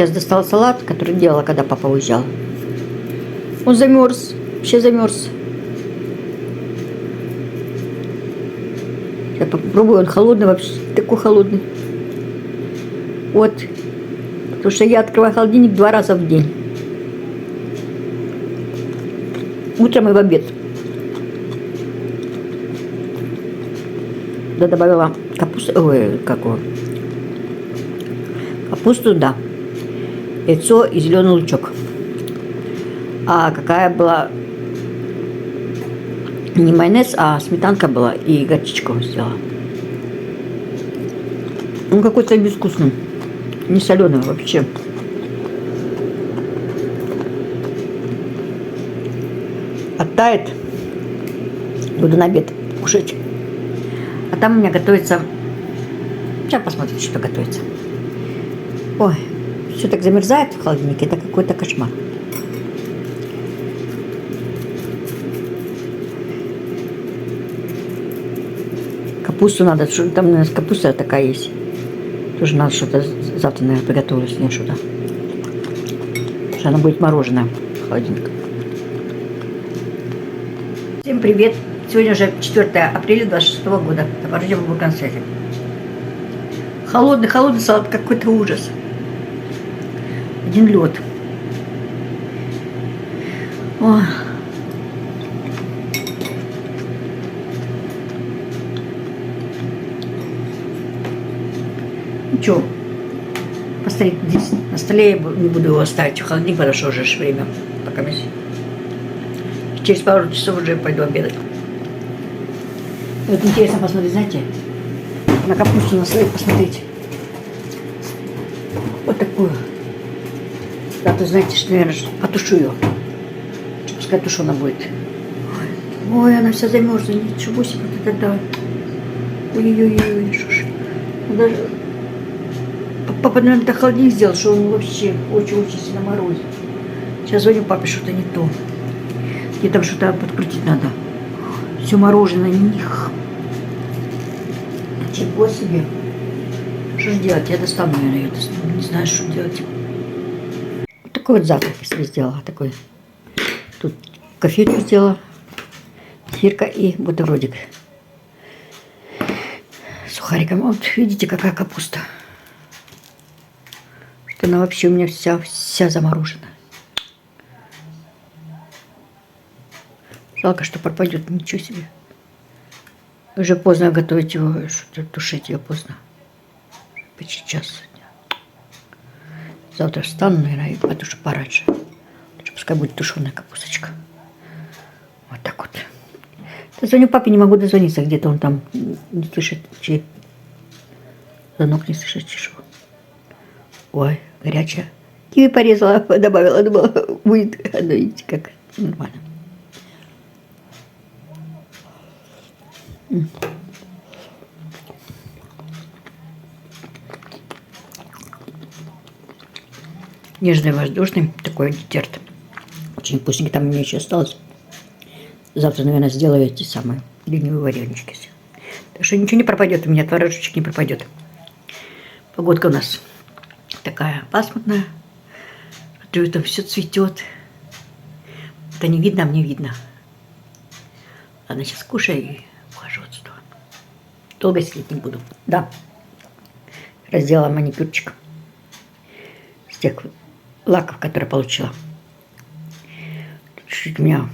Сейчас достала салат, который делала, когда папа уезжал. Он замерз, вообще замерз. Я попробую, он холодный вообще, такой холодный. Вот. Потому что я открываю холодильник 2 раза в день. Утром и в обед. Да, добавила капусту, капусту, да. Яйцо и зеленый лучок. А какая была не майонез, а сметанка была и горчичку сделала. Он какой-то безвкусный, не соленый вообще. Оттает, буду на обед кушать. А там у меня готовится, сейчас посмотрите, что готовится. Ой, все так замерзает в холодильнике, это какой-то кошмар. Капусту надо, там, наверное, капуста такая есть. Тоже надо что-то завтра, наверное, приготовлю с ней что-то. Потому что она будет мороженое в холодильнике. Всем привет! Сегодня уже 4 апреля 26 года. Товарищ в связи. Холодный салат, какой-то ужас. Один лед. Ой. Ничего, поставить здесь на столе, я не буду его ставить в холодильник, потому что уже время, пока через пару часов уже пойду обедать. Вот интересно посмотреть, знаете, на капусту на слой посмотреть. Вот такую. Да, то знаете, что, наверное, потушу ее. Пускай тушеная будет. Ой, она вся замерзла, ничего себе, вот это да. Ой-ой-ой, что ж. Даже... Папа, наверное, так холодильник сделал, что он вообще очень-очень сильно морозит. Сейчас звоню папе, что-то не то. Мне там что-то подкрутить надо. Все мороженое, них. Чего себе. Что же делать? Я достану, наверное, ее достану. Не знаю, что делать. Вот такой вот завтрак я себе сделала. Такой. Тут кофейку сделала. Сирка и бутербродик. С сухариком. Вот видите, какая капуста. Она вообще у меня вся заморожена. Жалко, что пропадет. Ничего себе. Уже поздно готовить его, тушить ее поздно. Почти час. Завтра встану, наверное, и потушу пораньше. Пускай будет тушеная капусточка. Вот так вот. Звоню папе, не могу дозвониться. Где-то он там не слышит. Звонок не слышит, чешу. Ой, горячая. Киви порезала, добавила, думала, будет. Оно, видите, как нормально. Нежный, воздушный, такой десерт. Очень вкусненький, там у меня еще осталось. Завтра, наверное, сделаю эти самые ленивые варенички. Так что ничего не пропадет, у меня творожочек не пропадет. Погодка у нас такая пасмурная. Смотрю, там все цветет. Это не видно, а мне видно. Ладно, сейчас кушаю и ухожу отсюда. Долго сидеть не буду. Да. Разделала маникюрчик. С тех лаков, которые получила. Чуть-чуть у меня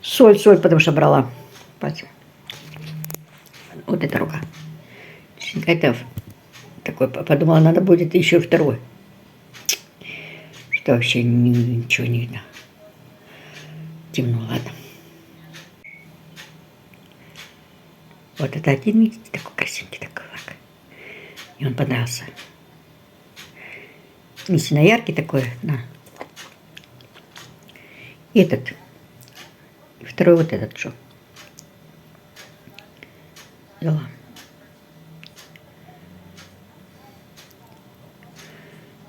соль, потому что брала. Вот эта рука. Это такой, подумала, надо будет еще второй. Что вообще ничего не видно. Темно, ладно. Вот это один, видите, такой красивенький такой лак. И он понравился. Не сильно яркий такой, на. И этот. И второй вот этот, что. Взяла.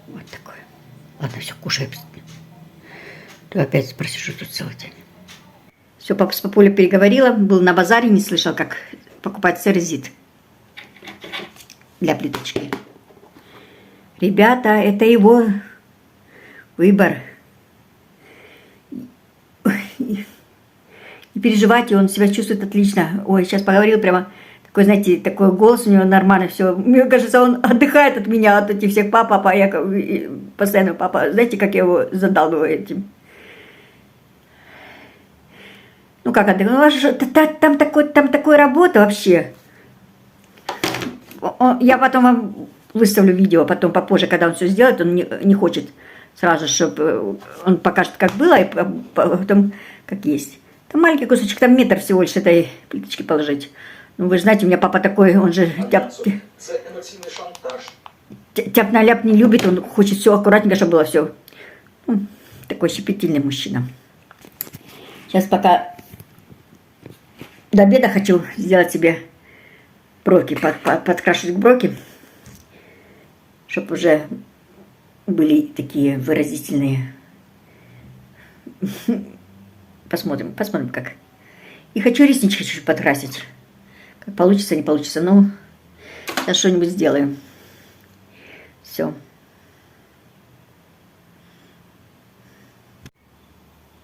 Вот такой. Ладно, все, кушай. То опять просижу тут целый день. Все, папа с папулей переговорила. Был на базаре, не слышал, как покупать серезит для плиточки. Ребята, это его выбор. Не переживайте, он себя чувствует отлично. Ой, сейчас поговорил прямо, такой, знаете, такой голос у него нормальный, все. Мне кажется, он отдыхает от меня, от этих всех папа, я постоянно папа. Знаете, как я его задалбываю этим? Ну как отдыхать? У вас же там такой работа вообще. Я потом вам выставлю видео, потом попозже, когда он все сделает, он не хочет сразу, чтобы он покажет, как было, и потом как есть. Там маленький кусочек, там метр всего лишь этой плиточки положить. Ну, вы же знаете, у меня папа такой, он же тяп-на-ляп не любит, он хочет все аккуратненько, чтобы было все. Ну, такой щепетильный мужчина. Сейчас пока до обеда хочу сделать себе броки, подкрашивать броки, чтобы уже были такие выразительные. Посмотрим как. И хочу реснички чуть-чуть подкрасить. Как получится, не получится. Ну, сейчас что-нибудь сделаем. Все.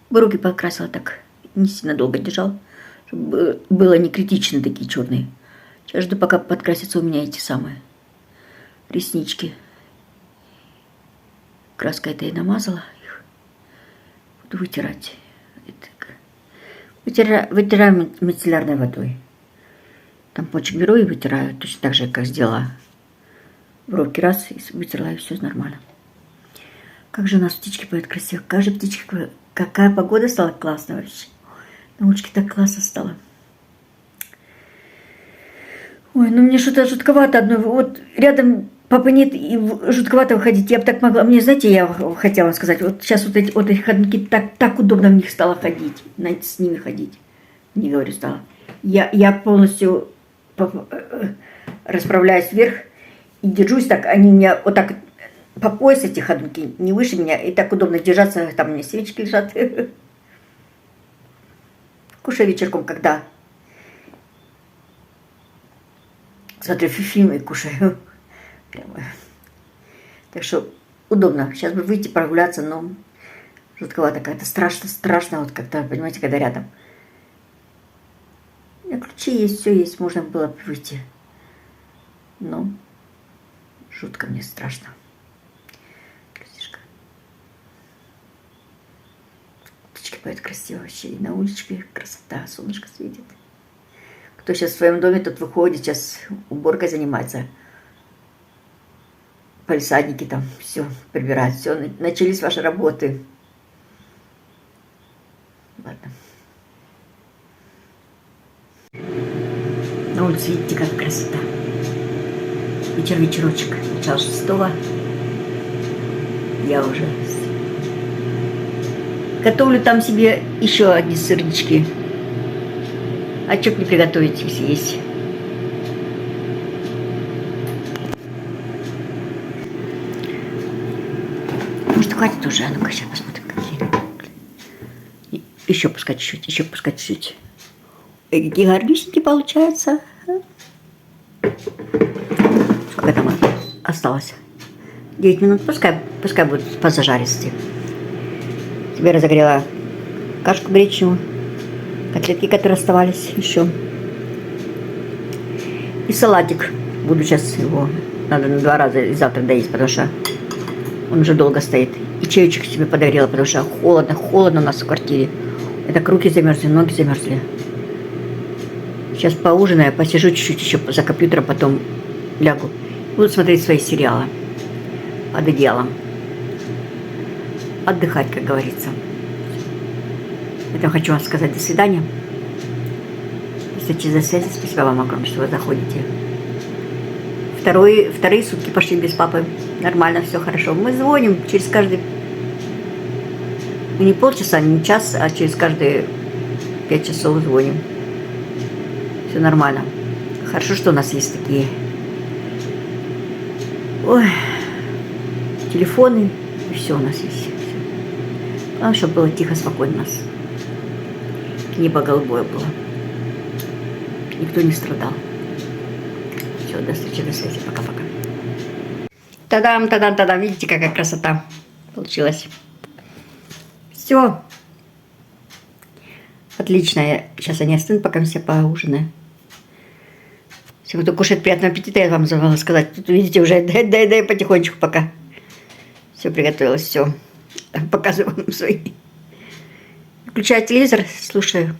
Руки подкрасила так. Не сильно долго держал. Чтобы было не критично такие черные. Сейчас жду, пока подкрасятся у меня эти самые реснички. Краской этой намазала их. Буду вытирать. Вытираю мицеллярной водой. Тампончик беру и вытираю. Точно так же, как сделала в руки. Раз, и вытерла, и все нормально. Как же у нас птички поют красиво. Как же птички... Какая погода стала классная вообще. На улочке так классно стало. Ой, ну мне что-то жутковато одно. Вот рядом папы нет, и жутковато выходить. Я бы так могла... Мне, знаете, я хотела вам сказать, вот сейчас вот эти ходунки, так удобно в них стало ходить. Знаете, с ними ходить. Не говорю, стало. Я полностью расправляюсь вверх и держусь так. Они у меня вот так по пояс, эти ходунки, не выше меня. И так удобно держаться. Там у меня свечки лежат. Кушаю вечерком, когда смотрю фильмы и кушаю. Прямо. Так что удобно. Сейчас бы выйти прогуляться, но жутковато как-то. Страшно, вот как-то, понимаете, когда рядом. У меня ключи есть, все есть, можно было бы выйти. Но жутко мне страшно. Птички поют красиво вообще. И на уличке красота, солнышко светит. Кто сейчас в своем доме тут выходит, сейчас уборкой занимается. Палисадники там, все прибирают, все, начались ваши работы. Ладно. На улице, видите, как красота. Вечерочек, начало 6-го. Я уже готовлю там себе еще одни сырнички. А что не приготовить, если есть? Может, хватит уже? А ну-ка, сейчас посмотрим, какие. Еще пускать чуть-чуть. И какие гарнюсенькие получаются. Сколько там осталось? 9 минут. Пускай будут по зажаристости. Тебе разогрела кашку гречневую, котлетки, которые оставались еще. И салатик. Буду сейчас его, надо на 2 раза и завтра доесть, потому что он уже долго стоит. И чаечек себе подарила, потому что холодно у нас в квартире. Это руки замерзли, ноги замерзли. Сейчас поужинаю, посижу чуть-чуть еще за компьютером, потом лягу. Буду смотреть свои сериалы под одеялом. Отдыхать, как говорится. Поэтому хочу вам сказать до свидания. Кстати, за связь. Спасибо вам огромное, что вы заходите. Вторые сутки пошли без папы. Нормально, все хорошо. Мы звоним через каждый... не полчаса, не час, а через каждые 5 часов звоним. Все нормально. Хорошо, что у нас есть такие... Ой, телефоны. И все у нас есть. Все. Главное, чтобы было тихо, спокойно у нас. Небо голубое было. Никто не страдал. Все, до встречи, до связи. Пока-пока. Тадам, тадам, тадам. Видите, какая красота получилась. Все. Отлично. Сейчас они остынут, пока все поужинаю. Всем, кто кушает, приятного аппетита, я вам забыла сказать. Тут, видите, уже дай потихонечку пока. Все приготовилось, все. Показываю вам свои. Включаю телевизор, слушаю.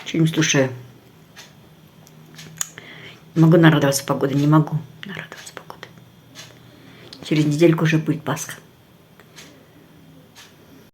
Что-нибудь слушаю. Не могу нарадоваться погоде, не могу нарадоваться погоде. Через недельку уже будет Пасха.